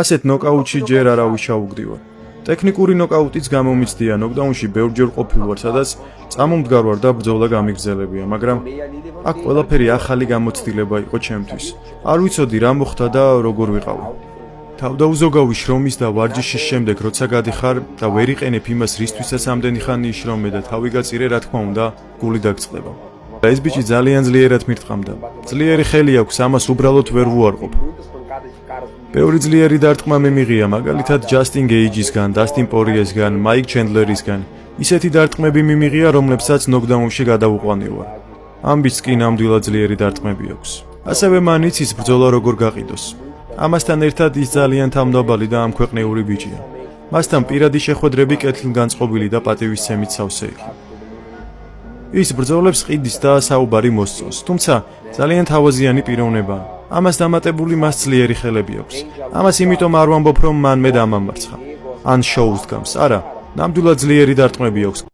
ასეთ ნოკაუტში ჯერ არავის ჩაუგდივარ. ტექნიკური ნოკაუტიც გამომიცდია, ნოკდაუნში ბევრჯერ ყოფილ ვარ, სადაც წამომდგარ ვარ და ბრძოლა გამიგრძელებია, მაგრამ აქ ყველაფერი ახალი გამოცდილება იყო ჩემთვის. არ ვიცოდი რა მოხდა და როგორ ვიყავი. თავდაუზოგავი შრომის და ვარჯიშის შემდეგ, როცა გადიხარ და ვერ იყენებ იმას, რისთვისაც ამდენი ხანი იშრომე და თავი გაწირე, რა თქმა უნდა, გული დაგწყდება. ეს ბიჭი ძალიან ძლიერად მირტყამდა. ძლიერი ხელი აქვს, ამას უბრალოდ ვერ ვუარყოფ. ბევრი ძლიერი დარტყმა მიმიღია, მაგალითად ჯასტინ გეიჯისგან, დასტინ პორიესგან, მაიკ ჩენდლერისგან. ისეთი დარტყმები მიმიღია, რომლებსაც ნოკდაუნში გადავუყვანი ვარ. ამ ბიჭს კი ნამდვილად ძლიერი დარტყმები აქვს. ასევე მან იცის ბრძოლა როგორ გაყიდოს. ამასთან ერთად ის ძალიან თავმდაბალი და ამქვეყნიური ბიჭია. მასთან პირადი შეხვედრები კეთილგანწყობილი და პატივისცემით სავსე იყო. ის ბრძოლებს ყიდის და საუბარი მოსწონს, თუმცა ძალიან თავაზიანი პიროვნებაა. ამას დამატებული მას ძლიერი ხელები აქვს. ამას იმიტომ არ ვამბობ, რომ მან მე დამამარცხა. ან შოუს დგამს, არა, ნამდვილად ძლიერი დარტყმები აქვს.